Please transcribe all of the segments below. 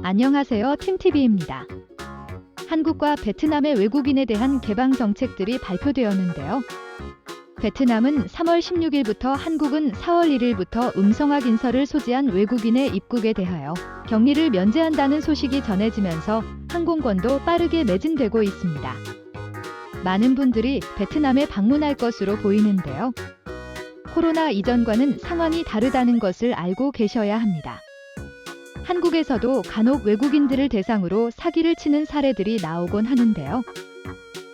안녕하세요. 팀TV입니다. 한국과 베트남의 외국인에 대한 개방 정책들이 발표되었는데요. 베트남은 3월 16일부터, 한국은 4월 1일부터 음성확 인서를 소지한 외국인의 입국에 대하여 격리를 면제한다는 소식이 전해지면서 항공권도 빠르게 매진되고 있습니다. 많은 분들이 베트남에 방문할 것으로 보이는데요. 코로나 이전과는 상황이 다르다는 것을 알고 계셔야 합니다. 한국에서도 간혹 외국인들을 대상으로 사기를 치는 사례들이 나오곤 하는데요.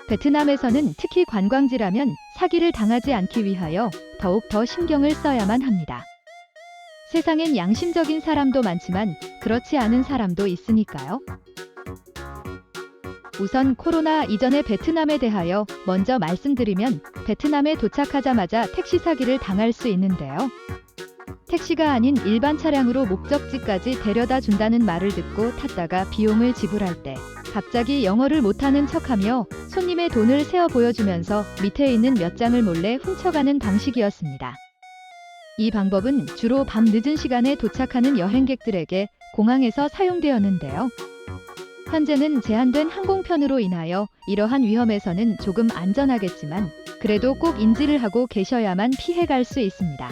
베트남에서는 특히 관광지라면 사기를 당하지 않기 위하여 더욱 더 신경을 써야만 합니다. 세상엔 양심적인 사람도 많지만 그렇지 않은 사람도 있으니까요. 우선 코로나 이전의 베트남에 대하여 먼저 말씀드리면, 베트남에 도착하자마자 택시 사기를 당할 수 있는데요. 택시가 아닌 일반 차량으로 목적지까지 데려다 준다는 말을 듣고 탔다가 비용을 지불할 때 갑자기 영어를 못하는 척하며 손님의 돈을 세어 보여주면서 밑에 있는 몇 장을 몰래 훔쳐가는 방식이었습니다. 이 방법은 주로 밤 늦은 시간에 도착하는 여행객들에게 공항에서 사용되었는데요. 현재는 제한된 항공편으로 인하여 이러한 위험에서는 조금 안전하겠지만, 그래도 꼭 인지를 하고 계셔야만 피해갈 수 있습니다.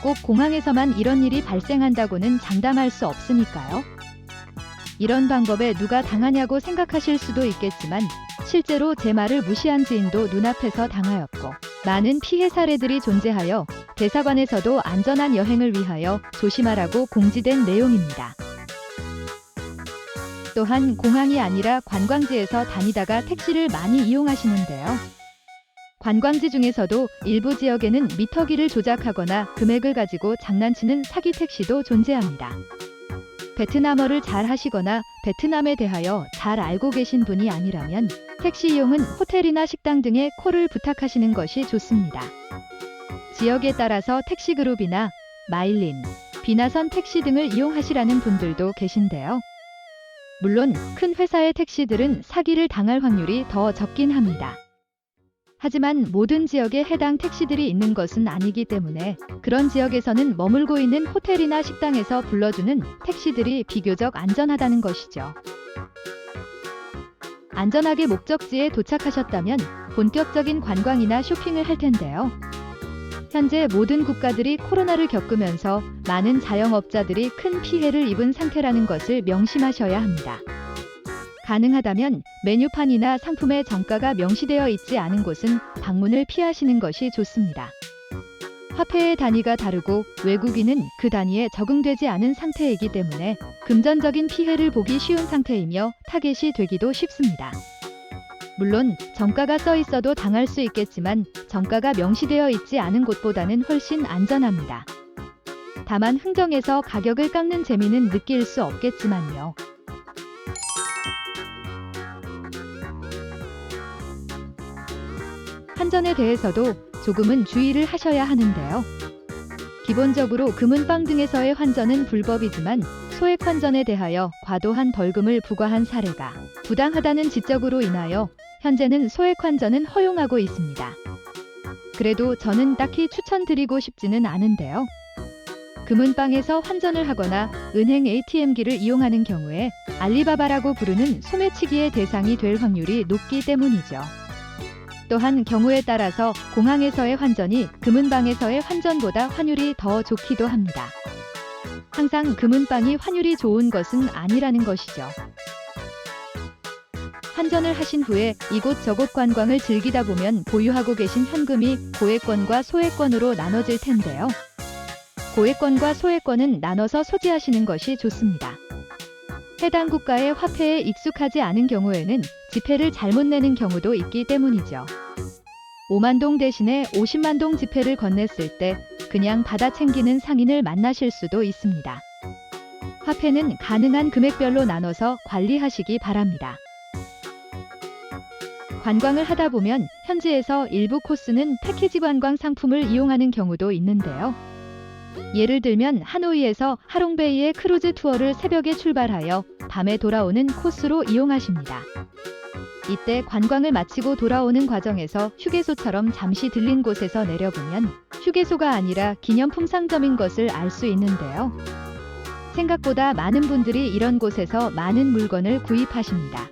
꼭 공항에서만 이런 일이 발생한다고는 장담할 수 없으니까요. 이런 방법에 누가 당하냐고 생각하실 수도 있겠지만, 실제로 제 말을 무시한 지인도 눈앞에서 당하였고, 많은 피해 사례들이 존재하여 대사관에서도 안전한 여행을 위하여 조심하라고 공지된 내용입니다. 또한 공항이 아니라 관광지에서 다니다가 택시를 많이 이용하시는데요. 관광지 중에서도 일부 지역에는 미터기를 조작하거나 금액을 가지고 장난치는 사기 택시도 존재합니다. 베트남어를 잘 하시거나 베트남에 대하여 잘 알고 계신 분이 아니라면 택시 이용은 호텔이나 식당 등에 콜을 부탁하시는 것이 좋습니다. 지역에 따라서 택시그룹이나 마일린, 비나선 택시 등을 이용하시라는 분들도 계신데요. 물론 큰 회사의 택시들은 사기를 당할 확률이 더 적긴 합니다. 하지만 모든 지역에 해당 택시들이 있는 것은 아니기 때문에 그런 지역에서는 머물고 있는 호텔이나 식당에서 불러주는 택시들이 비교적 안전하다는 것이죠. 안전하게 목적지에 도착하셨다면 본격적인 관광이나 쇼핑을 할 텐데요. 현재 모든 국가들이 코로나를 겪으면서 많은 자영업자들이 큰 피해를 입은 상태라는 것을 명심하셔야 합니다. 가능하다면 메뉴판이나 상품의 정가가 명시되어 있지 않은 곳은 방문을 피하시는 것이 좋습니다. 화폐의 단위가 다르고 외국인은 그 단위에 적응되지 않은 상태이기 때문에 금전적인 피해를 보기 쉬운 상태이며 타겟이 되기도 쉽습니다. 물론 정가가 써 있어도 당할 수 있겠지만 정가가 명시되어 있지 않은 곳보다는 훨씬 안전합니다. 다만 흥정해서 가격을 깎는 재미는 느낄 수 없겠지만요. 환전에 대해서도 조금은 주의를 하셔야 하는데요. 기본적으로 금은방 등에서의 환전은 불법이지만 소액 환전에 대하여 과도한 벌금을 부과한 사례가 부당하다는 지적으로 인하여 현재는 소액 환전은 허용하고 있습니다. 그래도 저는 딱히 추천드리고 싶지는 않은데요. 금은방에서 환전을 하거나 은행 ATM기를 이용하는 경우에 알리바바라고 부르는 소매치기의 대상이 될 확률이 높기 때문이죠. 또한 경우에 따라서 공항에서의 환전이 금은방에서의 환전보다 환율이 더 좋기도 합니다. 항상 금은방이 환율이 좋은 것은 아니라는 것이죠. 환전을 하신 후에 이곳저곳 관광을 즐기다 보면 보유하고 계신 현금이 고액권과 소액권으로 나눠질 텐데요. 고액권과 소액권은 나눠서 소지하시는 것이 좋습니다. 해당 국가의 화폐에 익숙하지 않은 경우에는 지폐를 잘못 내는 경우도 있기 때문이죠. 5만 동 대신에 50만 동 지폐를 건넸을 때 그냥 받아 챙기는 상인을 만나실 수도 있습니다. 화폐는 가능한 금액별로 나눠서 관리하시기 바랍니다. 관광을 하다 보면 현지에서 일부 코스는 패키지 관광 상품을 이용하는 경우도 있는데요. 예를 들면 하노이에서 하롱베이의 크루즈 투어를 새벽에 출발하여 밤에 돌아오는 코스로 이용하십니다. 이때 관광을 마치고 돌아오는 과정에서 휴게소처럼 잠시 들린 곳에서 내려보면 휴게소가 아니라 기념품 상점인 것을 알 수 있는데요. 생각보다 많은 분들이 이런 곳에서 많은 물건을 구입하십니다.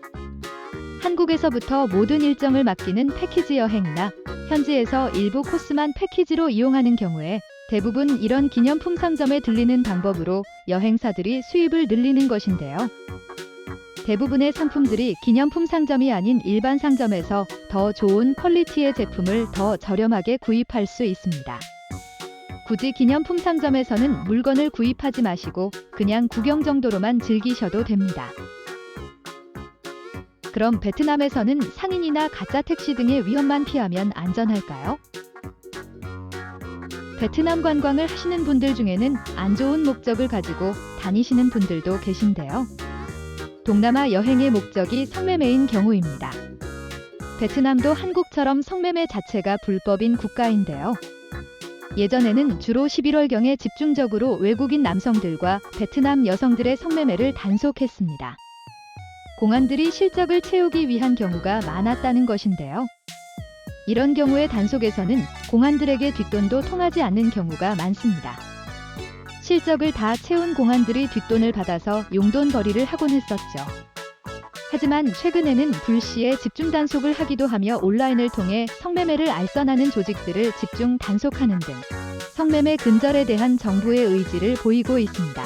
한국에서부터 모든 일정을 맡기는 패키지 여행이나 현지에서 일부 코스만 패키지로 이용하는 경우에 대부분 이런 기념품 상점에 들리는 방법으로 여행사들이 수입을 늘리는 것인데요. 대부분의 상품들이 기념품 상점이 아닌 일반 상점에서 더 좋은 퀄리티의 제품을 더 저렴하게 구입할 수 있습니다. 굳이 기념품 상점에서는 물건을 구입하지 마시고 그냥 구경 정도로만 즐기셔도 됩니다. 그럼 베트남에서는 상인이나 가짜 택시 등의 위험만 피하면 안전할까요? 베트남 관광을 하시는 분들 중에는 안 좋은 목적을 가지고 다니시는 분들도 계신데요. 동남아 여행의 목적이 성매매인 경우입니다. 베트남도 한국처럼 성매매 자체가 불법인 국가인데요. 예전에는 주로 11월경에 집중적으로 외국인 남성들과 베트남 여성들의 성매매를 단속했습니다. 공안들이 실적을 채우기 위한 경우가 많았다는 것인데요. 이런 경우의 단속에서는 공안들에게 뒷돈도 통하지 않는 경우가 많습니다. 실적을 다 채운 공안들이 뒷돈을 받아서 용돈벌이를 하곤 했었죠. 하지만 최근에는 불시에 집중 단속을 하기도 하며 온라인을 통해 성매매를 알선하는 조직들을 집중 단속하는 등 성매매 근절에 대한 정부의 의지를 보이고 있습니다.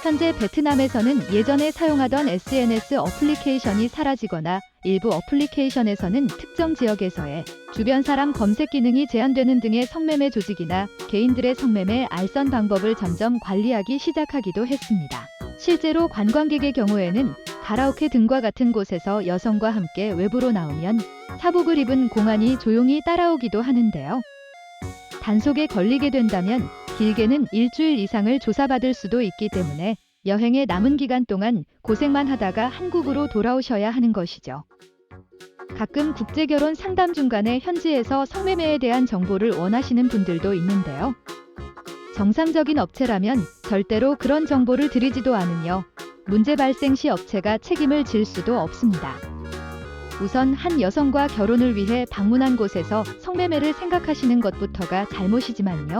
현재 베트남에서는 예전에 사용하던 SNS 어플리케이션이 사라지거나 일부 어플리케이션에서는 특정 지역에서의 주변 사람 검색 기능이 제한되는 등의 성매매 조직이나 개인들의 성매매 알선 방법을 점점 관리하기 시작하기도 했습니다. 실제로 관광객의 경우에는 가라오케 등과 같은 곳에서 여성과 함께 외부로 나오면 사복을 입은 공안이 조용히 따라오기도 하는데요. 단속에 걸리게 된다면 길게는 일주일 이상을 조사받을 수도 있기 때문에 여행의 남은 기간 동안 고생만 하다가 한국으로 돌아오셔야 하는 것이죠. 가끔 국제결혼 상담 중간에 현지에서 성매매에 대한 정보를 원하시는 분들도 있는데요. 정상적인 업체라면 절대로 그런 정보를 드리지도 않으며 문제 발생 시 업체가 책임을 질 수도 없습니다. 우선 한 여성과 결혼을 위해 방문한 곳에서 성매매를 생각하시는 것부터가 잘못이지만요.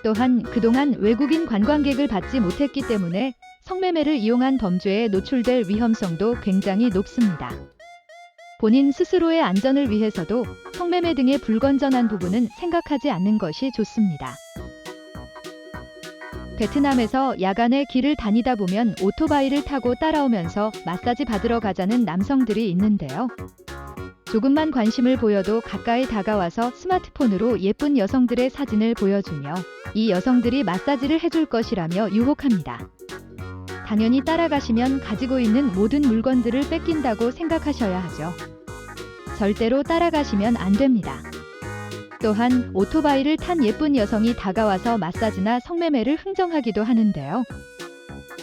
또한 그동안 외국인 관광객을 받지 못했기 때문에 성매매를 이용한 범죄에 노출될 위험성도 굉장히 높습니다. 본인 스스로의 안전을 위해서도 성매매 등의 불건전한 부분은 생각하지 않는 것이 좋습니다. 베트남에서 야간에 길을 다니다 보면 오토바이를 타고 따라오면서 마사지 받으러 가자는 남성들이 있는데요. 조금만 관심을 보여도 가까이 다가와서 스마트폰으로 예쁜 여성들의 사진을 보여주며 이 여성들이 마사지를 해줄 것이라며 유혹합니다. 당연히 따라가시면 가지고 있는 모든 물건들을 뺏긴다고 생각하셔야 하죠. 절대로 따라가시면 안 됩니다. 또한 오토바이를 탄 예쁜 여성이 다가와서 마사지나 성매매를 흥정하기도 하는데요.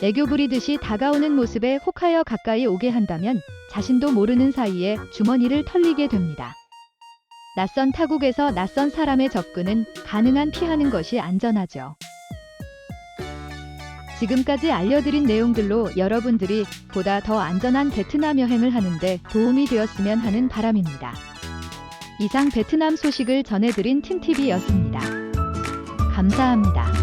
애교 부리듯이 다가오는 모습에 혹하여 가까이 오게 한다면 자신도 모르는 사이에 주머니를 털리게 됩니다. 낯선 타국에서 낯선 사람의 접근은 가능한 피하는 것이 안전하죠. 지금까지 알려드린 내용들로 여러분들이 보다 더 안전한 베트남 여행을 하는데 도움이 되었으면 하는 바람입니다. 이상 베트남 소식을 전해드린 팀TV였습니다. 감사합니다.